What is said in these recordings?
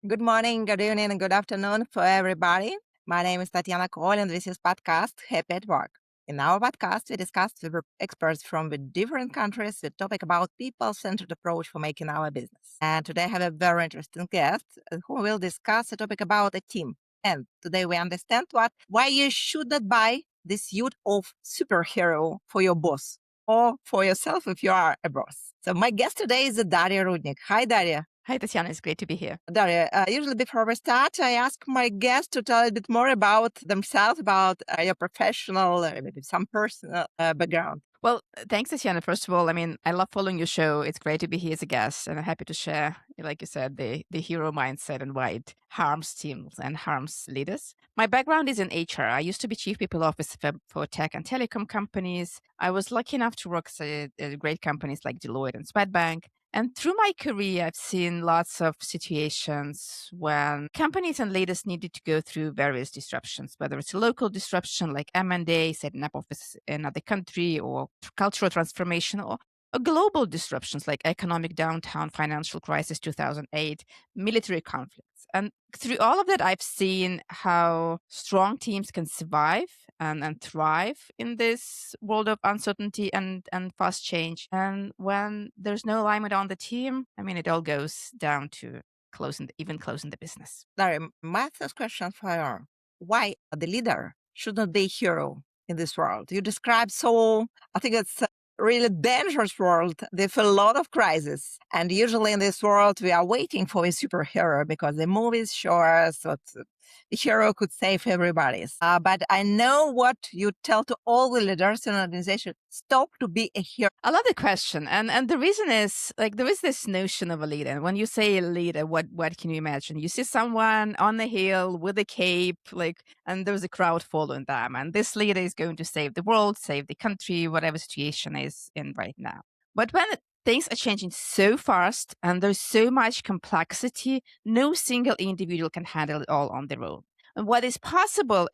Good morning, good evening, and good afternoon for everybody. My name is Tatiana Cole, and this is podcast Happy at Work. In our podcast, we discuss with experts from the different countries the topic about people-centered approach for making our business. And today I have a very interesting guest who will discuss the topic about a team. And today we understand why you should not buy this suit of superhero for your boss or for yourself if you are a boss. So my guest today is Daria Rudnik. Hi, Daria. Hi, Tatiana. It's great to be here. Daria, usually before we start, I ask my guests to tell a bit more about themselves, about your professional, maybe some personal background. Well, thanks, Tatiana. First of all, I love following your show. It's great to be here as a guest, and I'm happy to share, like you said, the hero mindset and why it harms teams and harms leaders. My background is in HR. I used to be chief people officer for tech and telecom companies. I was lucky enough to work at great companies like Deloitte and Swedbank. And through my career, I've seen lots of situations when companies and leaders needed to go through various disruptions, whether it's a local disruption like M&A, setting up office in another country, or cultural transformation, or global disruptions like economic downturn, financial crisis 2008, military conflicts. And through all of that, I've seen how strong teams can survive and thrive in this world of uncertainty and fast change. And when there's no alignment on the team, it all goes down to closing the business. Daria, my first question for you, why the leader should not be a hero in this world? You describe I think it's a really dangerous world with a lot of crises. And usually in this world, we are waiting for a superhero because the movies show us what the hero could save everybody. But I know what you tell to all the leaders in an organization, stop to be a hero. I love the question. And the reason is, there is this notion of a leader. And when you say a leader, what can you imagine? You see someone on the hill with a cape, and there's a crowd following them. And this leader is going to save the world, save the country, whatever situation is in right now. But when things are changing so fast and there's so much complexity, no single individual can handle it all on their own. And what is possible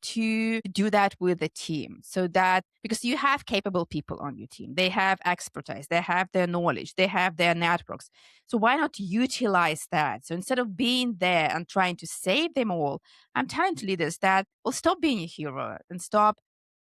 to do that with a team. So that, because you have capable people on your team, they have expertise, they have their knowledge, they have their networks. So why not utilize that? So instead of being there and trying to save them all, I'm telling to leaders that, well, stop being a hero and stop.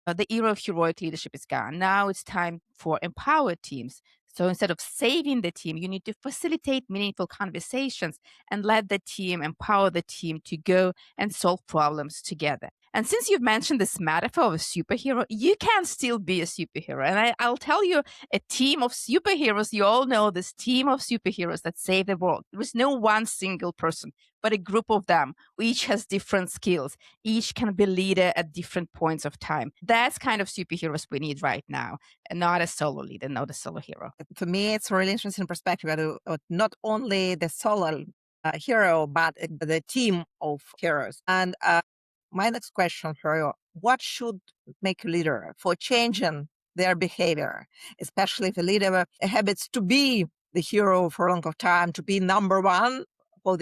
The era of heroic leadership is gone. Now it's time for empowered teams. So instead of saving the team, you need to facilitate meaningful conversations and let the team empower the team to go and solve problems together. And since you've mentioned this metaphor of a superhero, you can still be a superhero. And I'll tell you, a team of superheroes, you all know this team of superheroes that save the world. There is no one single person, but a group of them. Each has different skills. Each can be leader at different points of time. That's kind of superheroes we need right now, and not a solo leader, not a solo hero. For me, it's a really interesting perspective. Not only the solo hero, but the team of heroes. And my next question for you, what should make a leader for changing their behavior, especially if a leader habits to be the hero for a long time, to be number one for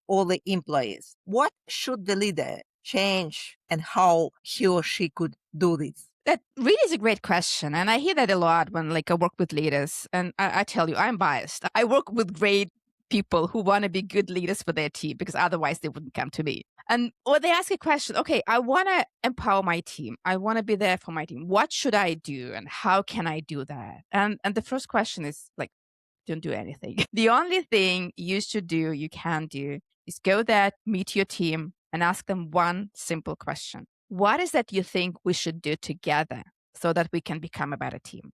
all the employees? What should the leader change and how he or she could do this? That really is a great question. And I hear that a lot when I work with leaders. And I tell you, I'm biased. I work with great people who want to be good leaders for their team because otherwise they wouldn't come to me. Or they ask a question, okay, I want to empower my team. I want to be there for my team. What should I do? And how can I do that? And the first question is don't do anything. The only thing you can do is go there, meet your team and ask them one simple question. What is that you think we should do together so that we can become a better team?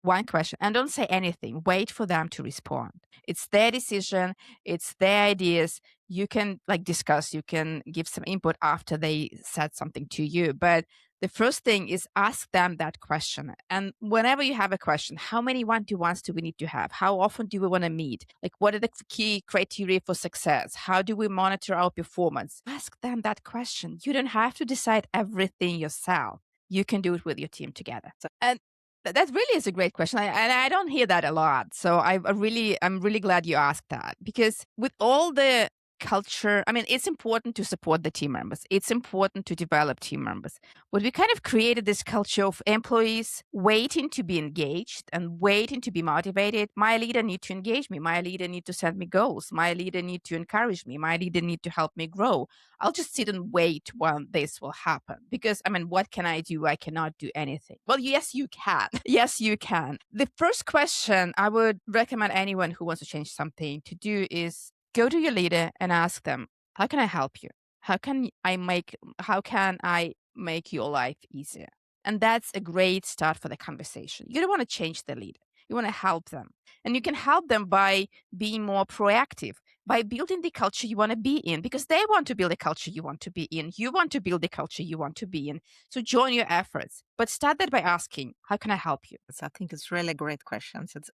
One question. And don't say anything. Wait for them to respond. It's their decision. It's their ideas. You can discuss. You can give some input after they said something to you. But the first thing is ask them that question. And whenever you have a question, how many one-to-ones do we need to have? How often do we want to meet? What are the key criteria for success? How do we monitor our performance? Ask them that question. You don't have to decide everything yourself. You can do it with your team together. And that really is a great question. And I don't hear that a lot. So I'm really glad you asked that, because with all the culture, I mean, it's important to support the team members. It's important to develop team members. But we kind of created this culture of employees waiting to be engaged and waiting to be motivated. My leader need to engage me. My leader need to set me goals. My leader need to encourage me. My leader need to help me grow. I'll just sit and wait when this will happen. Because, I mean, what can I do? I cannot do anything. Well, yes, you can. Yes, you can. The first question I would recommend anyone who wants to change something to do is go to your leader and ask them, how can I help you? How can I make your life easier? And that's a great start for the conversation. You don't want to change the leader. You want to help them. And you can help them by being more proactive, by building the culture you want to be in, because they want to build the culture you want to be in. You want to build the culture you want to be in. So join your efforts, but start that by asking, how can I help you? I think it's really great questions. It's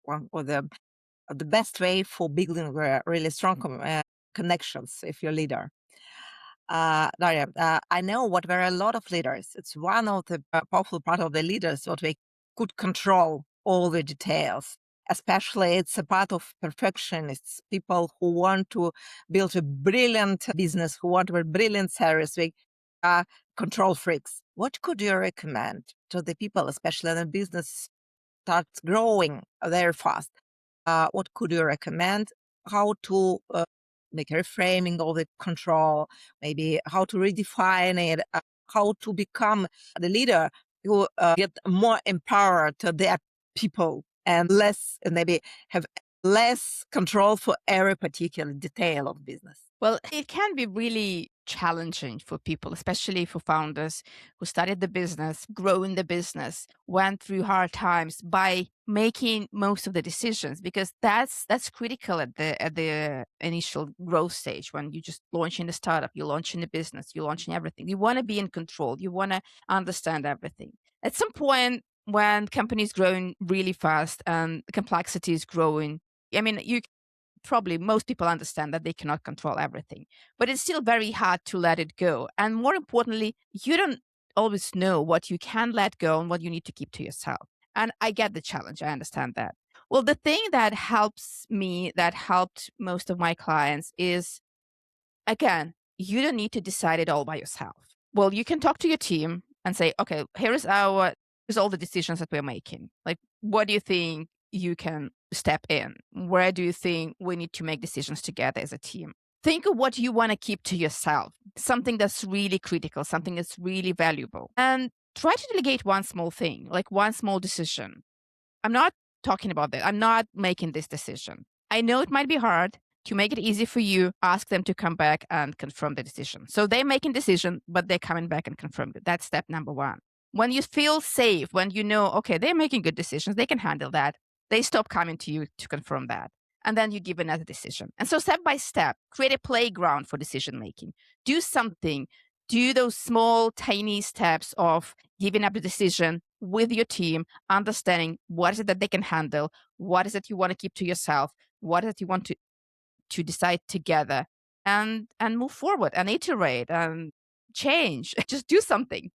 one of the best way for building really strong connections if you're a leader. Daria, I know what were a lot of leaders. It's one of the powerful part of the leaders what they could control all the details. Especially, it's a part of perfectionists, people who want to build a brilliant business, who want a brilliant service. We control freaks. What could you recommend to the people, especially in the business starts growing very fast? What could you recommend? How to make a reframing of the control, maybe how to redefine it, how to become the leader who get more empowered to their people and less, and maybe have less control for every particular detail of business. Well, it can be really challenging for people, especially for founders who started the business, growing the business, went through hard times by making most of the decisions, because that's critical at the initial growth stage when you just launching the startup, you're launching the business, you're launching everything. You want to be in control. You want to understand everything. At some point when companies growing really fast and the complexity is growing, I mean, you probably most people understand that they cannot control everything, but it's still very hard to let it go. And more importantly, you don't always know what you can let go and what you need to keep to yourself. And I get the challenge. I understand that. Well, the thing that helps me, that helped most of my clients is, again, you don't need to decide it all by yourself. Well, you can talk to your team and say, okay, here's all the decisions that we're making. Like, what do you think you can step in? Where do you think we need to make decisions together as a team? Think of what you want to keep to yourself, something that's really critical, something that's really valuable, and try to delegate one small thing, like one small decision. I'm not talking about that. I'm not making this decision. I know it might be hard. To make it easy for you, ask them to come back and confirm the decision. So they're making decision, but they're coming back and confirm it. That's step number one. When you feel safe, when you know, okay, they're making good decisions, they can handle that, they stop coming to you to confirm that. And then you give another decision. And so step by step, create a playground for decision making. Do something. Do those small, tiny steps of giving up the decision with your team, understanding what is it that they can handle, what is it you want to keep to yourself, what is it you want to decide together, and move forward and iterate and change. Just do something.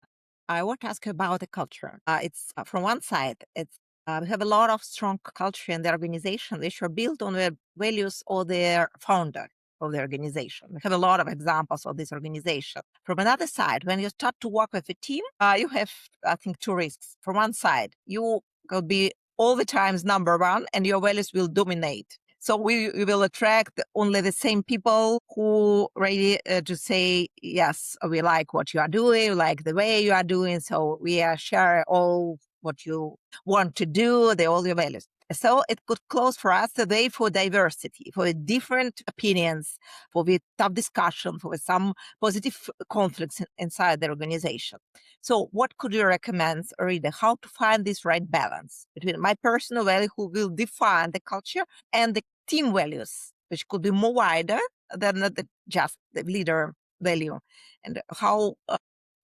I want to ask you about the culture. It's from one side, it's we have a lot of strong culture in the organization which are built on the values of their founder of the organization. We have a lot of examples of this organization. From another side, when you start to work with a team, you have, I think, two risks. From one side, you could be all the times number one and your values will dominate. So we will attract only the same people who ready to say, yes, we like what you are doing, we like the way you are doing. So we share all what you want to do, all your values. So it could close for us the way for diversity, for different opinions, for the tough discussion, for some positive conflicts inside the organization. So what could you recommend, Rita, how to find this right balance between my personal value, who will define the culture, and the team values, which could be more wider than just the leader value? And how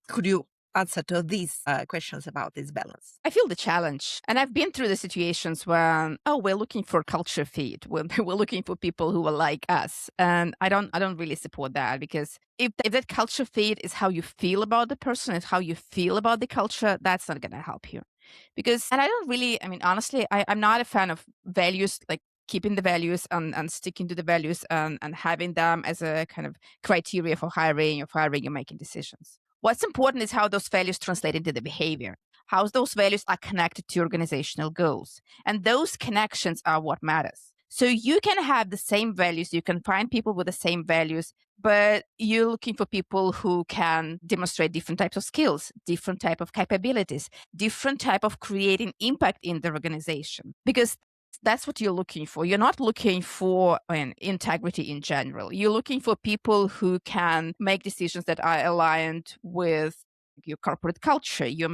could you answer to these questions about this balance? I feel the challenge. And I've been through the situations when, oh, we're looking for culture fit. We're looking for people who are like us. And I don't really support that, because if that culture fit is how you feel about the person, is how you feel about the culture, that's not going to help you. Because, and I don't really, I mean, honestly, I'm not a fan of values like keeping the values and sticking to the values and having them as a kind of criteria for hiring, or firing, or making decisions. What's important is how those values translate into the behavior, how those values are connected to organizational goals. And those connections are what matters. So you can have the same values, you can find people with the same values, but you're looking for people who can demonstrate different types of skills, different type of capabilities, different type of creating impact in the organization. Because that's what you're looking for. You're not looking for integrity in general. You're looking for people who can make decisions that are aligned with your corporate culture. You're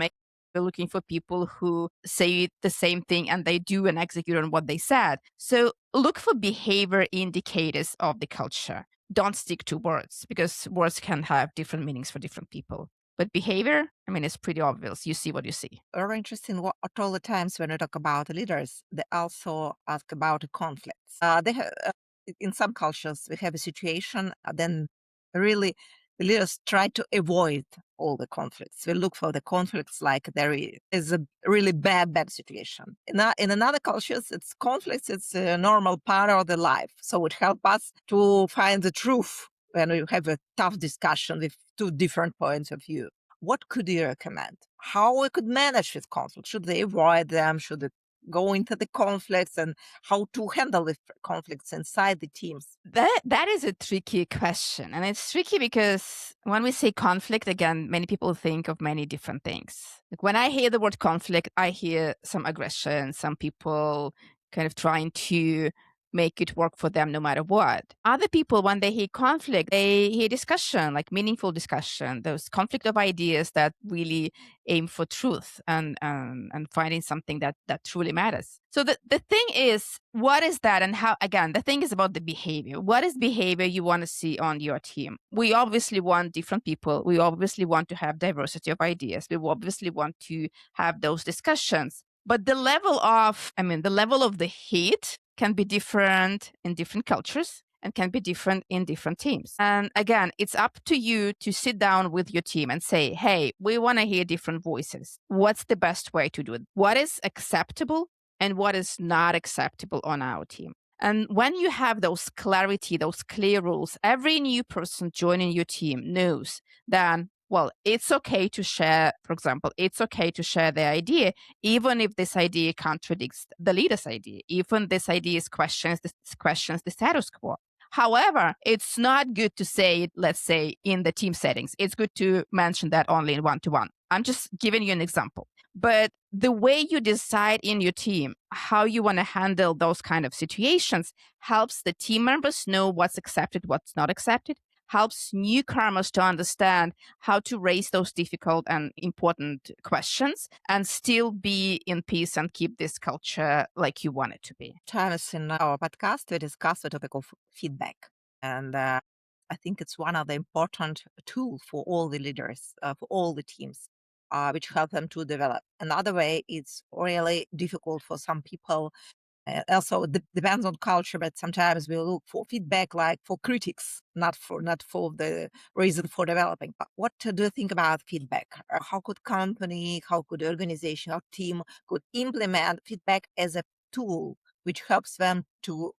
looking for people who say the same thing and they do and execute on what they said. So look for behavior indicators of the culture. Don't stick to words, because words can have different meanings for different people. But behavior, I mean, it's pretty obvious. You see what you see. Very interesting. What at all the times when we talk about leaders, they also ask about conflicts. In some cultures, we have a situation, then really the leaders try to avoid all the conflicts. We look for the conflicts like is a really bad situation. In another cultures, it's conflicts. It's a normal part of the life. So it helps us to find the truth when we have a tough discussion with two different points of view. What could you recommend? How we could manage with conflict? Should they avoid them? Should they go into the conflicts, and how to handle the conflicts inside the teams? That is a tricky question. And it's tricky because when we say conflict, again, many people think of many different things. Like when I hear the word conflict, I hear some aggression, some people kind of trying to make it work for them no matter what. Other people, when they hear conflict, they hear discussion, like meaningful discussion, those conflict of ideas that really aim for truth and finding something that truly matters. So the thing is, what is that, and how? Again, the thing is about the behavior. What is behavior you want to see on your team? We obviously want different people. We obviously want to have diversity of ideas. We obviously want to have those discussions. But the level of the heat can be different in different cultures and can be different in different teams. And again, it's up to you to sit down with your team and say, hey, we want to hear different voices. What's the best way to do it? What is acceptable and what is not acceptable on our team? And when you have those clarity, those clear rules, every new person joining your team knows that, well, it's okay to share, for example, it's okay to share the idea, even if this idea contradicts the leader's idea, even this idea questions the status quo. However, it's not good to say it, let's say, in the team settings. It's good to mention that only in one-to-one. I'm just giving you an example. But the way you decide in your team how you want to handle those kind of situations helps the team members know what's accepted, what's not accepted, helps newcomers to understand how to raise those difficult and important questions and still be in peace and keep this culture like you want it to be. Times in our podcast, we discuss the topic of feedback. And I think it's one of the important tools for all the leaders, for all the teams, which help them to develop. Another way, it's really difficult for some people. Also, depends on culture, but sometimes we look for feedback, like for critics, not for the reason for developing. But what do you think about feedback? How could company, how could organization, how team could implement feedback as a tool which helps them to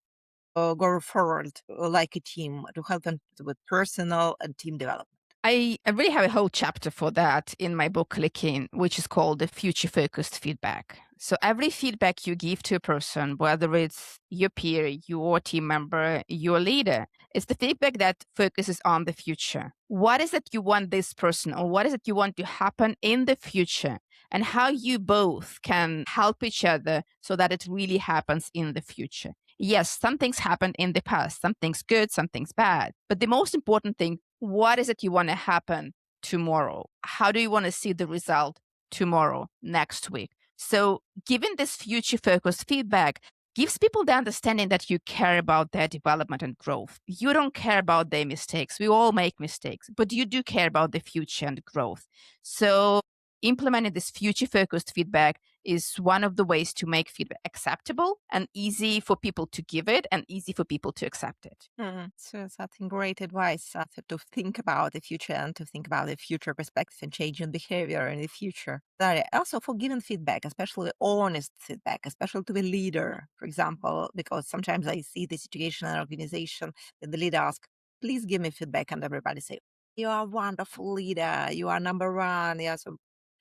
go forward like a team, to help them with personal and team development? I really have a whole chapter for that in my book, Clicking, which is called the future focused feedback. So every feedback you give to a person, whether it's your peer, your team member, your leader, it's the feedback that focuses on the future. What is it you want this person, or what is it you want to happen in the future, and how you both can help each other so that it really happens in the future. Yes, some things happened in the past, some things good, some things bad. But the most important thing, what is it you want to happen tomorrow? How do you want to see the result tomorrow, next week? So giving this future focused feedback gives people the understanding that you care about their development and growth. You don't care about their mistakes. We all make mistakes, but you do care about the future and growth. So implementing this future-focused feedback is one of the ways to make feedback acceptable and easy for people to give it and easy for people to accept it. So it's, I think, great advice to think about the future and to think about the future perspective and changing behavior in the future. Daria, also for giving feedback, especially honest feedback, especially to the leader, for example, because sometimes I see the situation in an organization that the leader asks, please give me feedback, and everybody say, you are a wonderful leader, you are number one. Yeah,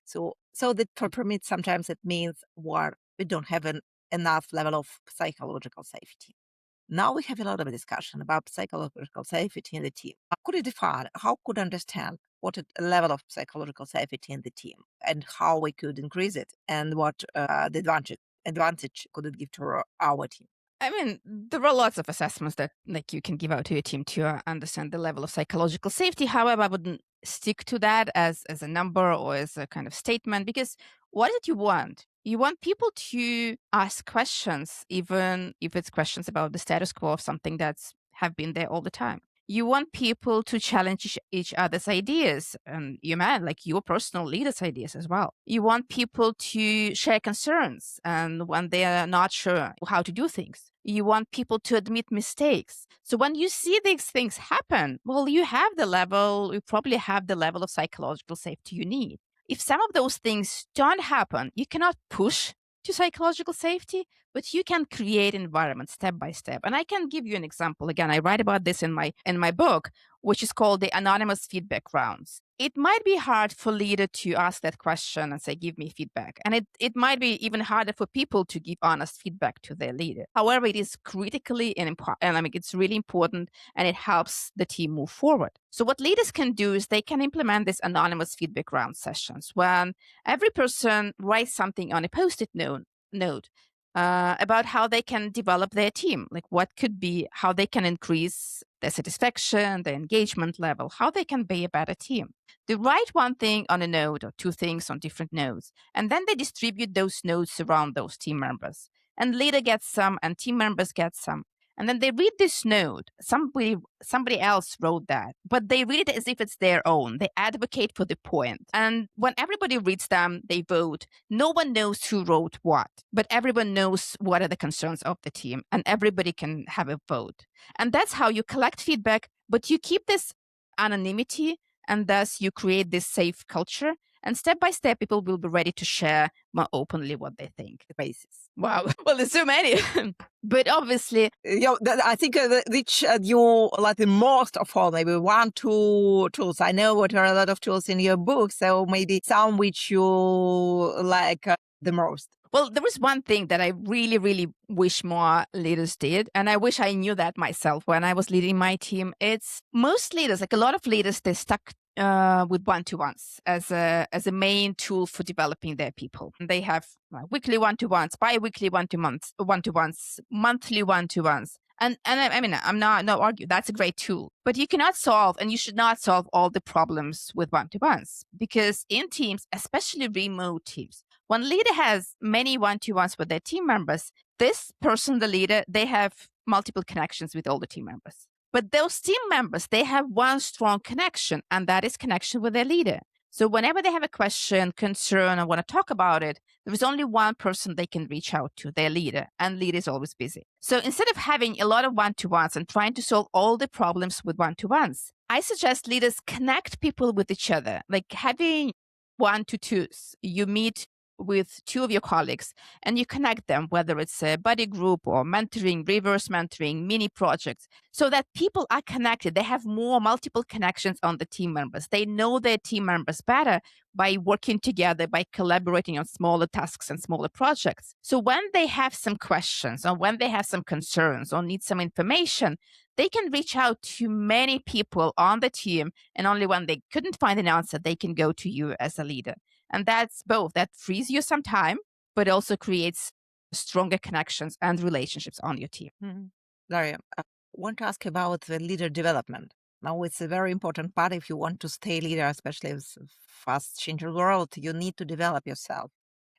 so that for me sometimes it means we don't have enough level of psychological safety. Now we have a lot of discussion about psychological safety in the team. How could you define, how could understand what a level of psychological safety in the team and how we could increase it and what the advantage could it give to our team? I mean, there are lots of assessments that like you can give out to your team to understand the level of psychological safety. However, I wouldn't stick to that as a number or as a kind of statement because what did you want? You want people to ask questions, even if it's questions about the status quo of something that's have been there all the time. You want people to challenge each other's ideas and like your personal leaders' ideas as well. You want people to share concerns and when they are not sure how to do things. You want people to admit mistakes. So when you see these things happen, well, you probably have the level of psychological safety you need. If some of those things don't happen, you cannot push to psychological safety, but you can create environment step by step. And I can give you an example. Again, I write about this in my book, which is called the anonymous feedback rounds. It might be hard for leader to ask that question and say, give me feedback. And it might be even harder for people to give honest feedback to their leader. However, it is critically and I mean, it's really important and it helps the team move forward. So what leaders can do is they can implement this anonymous feedback round sessions when every person writes something on a post-it note about how they can develop their team, like what could be how they can increase their satisfaction, their engagement level, how they can be a better team. They write one thing on a note or two things on different notes, and then they distribute those notes around those team members. And leader gets some, and team members get some. And then they read this note. Somebody else wrote that, but they read it as if it's their own. They advocate for the point. And when everybody reads them, they vote. No one knows who wrote what, but everyone knows what are the concerns of the team, and everybody can have a vote. And that's how you collect feedback, but you keep this anonymity, and thus you create this safe culture. And step by step, people will be ready to share more openly what they think. Basis. Wow. Well, there's so many. But obviously, I think which you like the most of all, maybe one, two tools. I know what are a lot of tools in your book, so maybe some which you like the most. Well, there was one thing that I really, really wish more leaders did, and I wish I knew that myself when I was leading my team. It's most leaders, like a lot of leaders, they're stuck with one-to-ones as a main tool for developing their people. They have weekly one-to-ones, bi-weekly one-to-ones, monthly one-to-ones. And I mean, I'm not argue that's a great tool, but you cannot solve and you should not solve all the problems with one-to-ones because in teams, especially remote teams, when leader has many one-to-ones with their team members, this person, the leader, they have multiple connections with all the team members. But those team members, they have one strong connection, and that is connection with their leader. So whenever they have a question, concern, or want to talk about it, there is only one person they can reach out to, their leader, and leader is always busy. So instead of having a lot of one-to-ones and trying to solve all the problems with one-to-ones, I suggest leaders connect people with each other, like having one-to-twos. You meet with two of your colleagues and you connect them, whether it's a buddy group or mentoring, reverse mentoring, mini projects, so that people are connected. They have more multiple connections on the team members. They know their team members better by working together, by collaborating on smaller tasks and smaller projects. So when they have some questions or when they have some concerns or need some information, they can reach out to many people on the team. And only when they couldn't find an answer, they can go to you as a leader. And that's both. That frees you some time, but also creates stronger connections and relationships on your team. Mm-hmm. Daria, I want to ask about the leader development. Now, it's a very important part if you want to stay leader, especially in a fast-changing world. You need to develop yourself.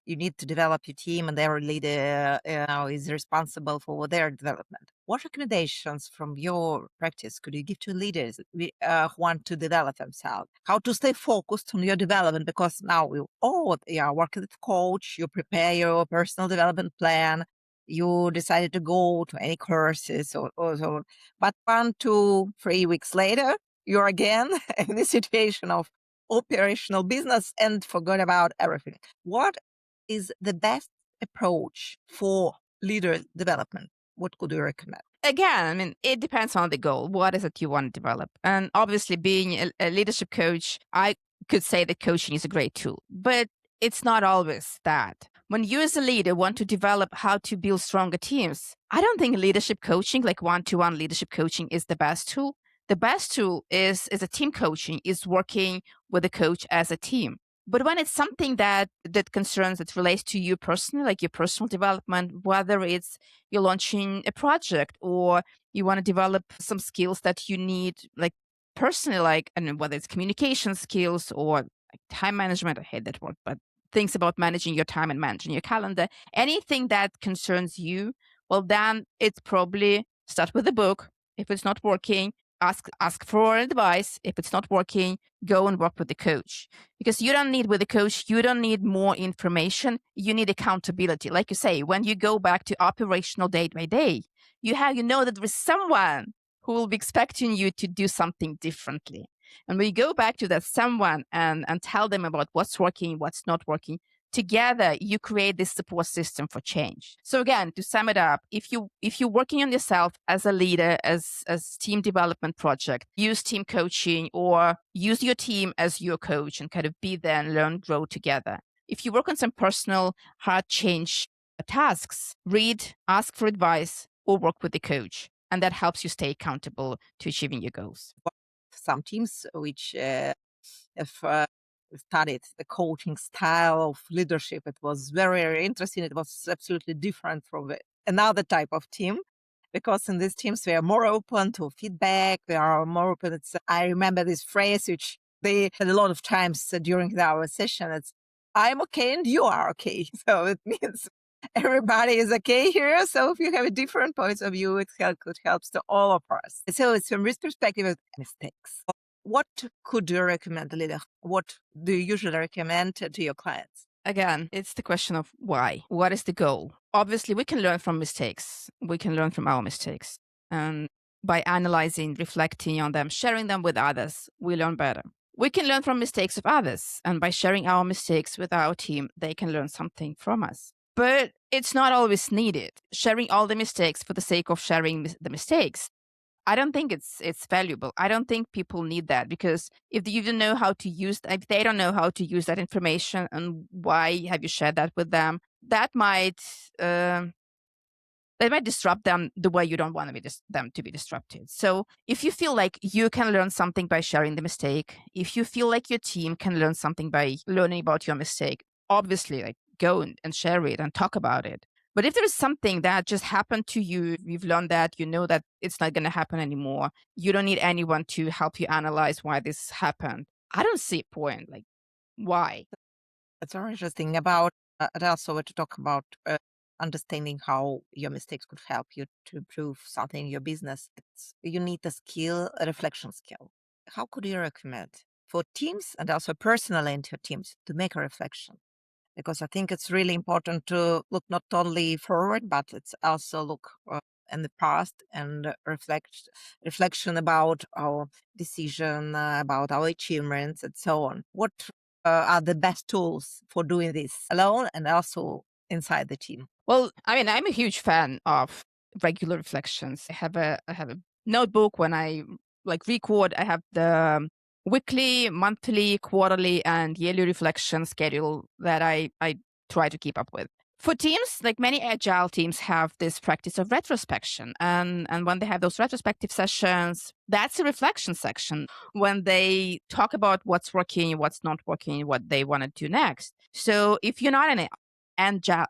You need to develop your team, and every leader is responsible for their development. What recommendations from your practice could you give to leaders who want to develop themselves? How to stay focused on your development? Because now we all working with coach, you prepare your personal development plan, you decided to go to any courses or so. But 1, 2, 3 weeks later, you're again in the situation of operational business and forgot about everything. What is the best approach for leader development? What could you recommend? Again, I mean, it depends on the goal. What is it you want to develop? And obviously, being a leadership coach, I could say that coaching is a great tool, but it's not always that. When you as a leader want to develop how to build stronger teams, I don't think leadership coaching, like one-to-one leadership coaching, is the best tool. The best tool is a team coaching, is working with a coach as a team. But when it's something that concerns, that relates to you personally, like your personal development, whether it's you're launching a project or you want to develop some skills that you need, like personally, like, I don't know, whether it's communication skills or like time management, I hate that word, but things about managing your time and managing your calendar, anything that concerns you, well, then it's probably start with a book. If it's not working, ask for advice. If it's not working, go and work with the coach. Because you don't need, with the coach, you don't need more information. You need accountability. Like you say, when you go back to operational day by day, you know that there is someone who will be expecting you to do something differently. And when you go back to that someone and tell them about what's working, what's not working, together you create this support system for change. So again, to sum it up, if you're working on yourself as a leader, as team development project, use team coaching or use your team as your coach and kind of be there and learn, grow together. If you work on some personal hard change tasks, read, ask for advice, or work with the coach. And that helps you stay accountable to achieving your goals. Some teams which have studied the coaching style of leadership. It was very, very interesting. It was absolutely different from another type of team. Because in these teams, we are more open to feedback. We are more open. I remember this phrase, which they had a lot of times during our session. It's, I'm okay and you are okay. So it means everybody is okay here. So if you have a different points of view, it helps to all of us. So it's from this perspective of mistakes. What could you recommend, Lila? What do you usually recommend to your clients? Again, it's the question of why. What is the goal? Obviously, we can learn from mistakes. We can learn from our mistakes. And by analyzing, reflecting on them, sharing them with others, we learn better. We can learn from mistakes of others. And by sharing our mistakes with our team, they can learn something from us. But it's not always needed. Sharing all the mistakes for the sake of sharing the mistakes, I don't think it's valuable. I don't think people need that, because if you don't know how to use, if they don't know how to use that information, and why have you shared that with them, that might disrupt them the way you don't want them to be disrupted. So if you feel like you can learn something by sharing the mistake, if you feel like your team can learn something by learning about your mistake, obviously, like, go and share it and talk about it. But if there is something that just happened to you, you've learned that, you know that it's not going to happen anymore, you don't need anyone to help you analyze why this happened. I don't see a point. Like, why? It's very interesting about, and also to talk about understanding how your mistakes could help you to improve something in your business. You need a skill, a reflection skill. How could you recommend for teams and also personally into your teams to make a reflection? Because I think it's really important to look not only forward, but it's also look in the past and reflection about our decision, about our achievements, and so on. What are the best tools for doing this alone and also inside the team? Well, I mean, I'm a huge fan of regular reflections. I have a notebook when I record. I have the weekly, monthly, quarterly, and yearly reflection schedule that I try to keep up with. For teams, like many agile teams have this practice of retrospection. And when they have those retrospective sessions, that's a reflection section when they talk about what's working, what's not working, what they want to do next. So if you're not an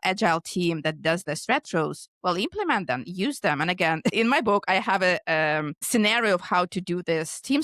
agile team that does this retros, well, implement them, use them. And again, in my book, I have a scenario of how to do this team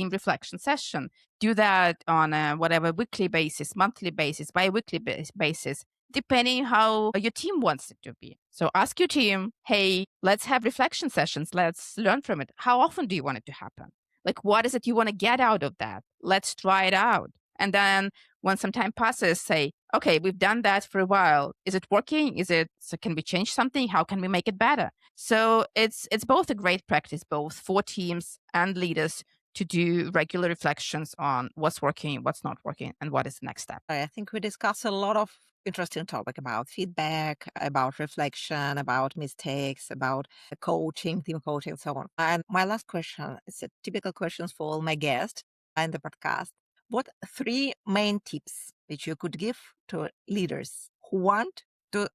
reflection session. Do that on a whatever weekly basis, monthly basis, bi-weekly basis. depending how your team wants it to be. So ask your team, hey, let's have reflection sessions. Let's learn from it. How often do you want it to happen? Like, what is it you want to get out of that? Let's try it out. And then when some time passes, say, okay, we've done that for a while. Is it working? So can we change something? How can we make it better? So it's both a great practice, both for teams and leaders, to do regular reflections on what's working, what's not working, and what is the next step. I think we discussed a lot of interesting topic about feedback, about reflection, about mistakes, about coaching, team coaching, and so on. And my last question is a typical questions for all my guests in the podcast. What three main tips that you could give to leaders who want to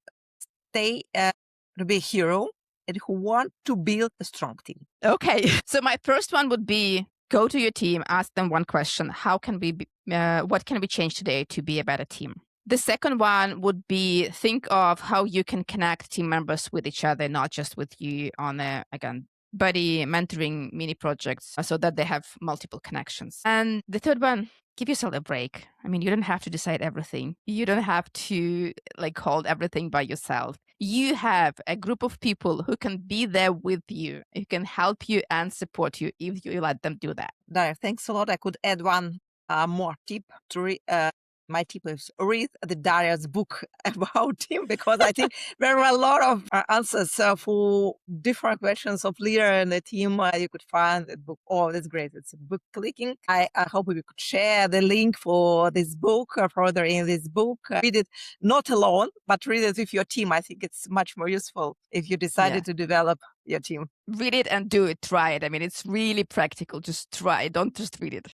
stay to be a hero and who want to build a strong team? Okay. So my first one would be go to your team, ask them one question. What can we change today to be a better team? The second one would be think of how you can connect team members with each other, not just with you on again, buddy mentoring mini projects so that they have multiple connections. And the third one, give yourself a break. I mean, you don't have to decide everything. You don't have to hold everything by yourself. You have a group of people who can be there with you, who can help you and support you if you let them do that. Daria, thanks a lot. I could add one more tip to my tip is read the Daria's book about him, because I think there are a lot of answers for different questions of leader and the team. You could find the book. Oh, that's great. It's a book clicking. I hope we could share the link for this book further in this book. Read it not alone, but read it with your team. I think it's much more useful if you decided to develop your team. Read it and do it. Try it. I mean, it's really practical. Just try. Don't just read it.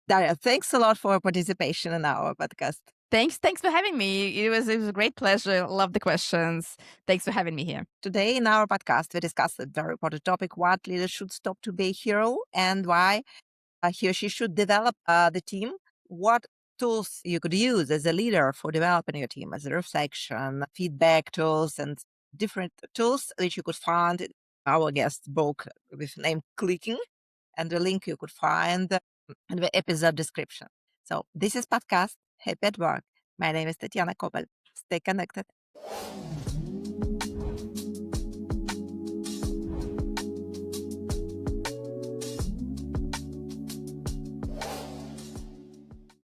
Daria, thanks a lot for your participation in our podcast. Thanks for having me. It was a great pleasure. Love the questions. Thanks for having me here. Today in our podcast, we discussed a very important topic: what leaders should stop to be a hero and why he or she should develop the team. What tools you could use as a leader for developing your team, as a reflection, feedback tools, and different tools that you could find in our guest book with name Clicking, and the link you could find in the episode description. So this is podcast Happy at Work. My name is Tatiana Kobel. Stay connected.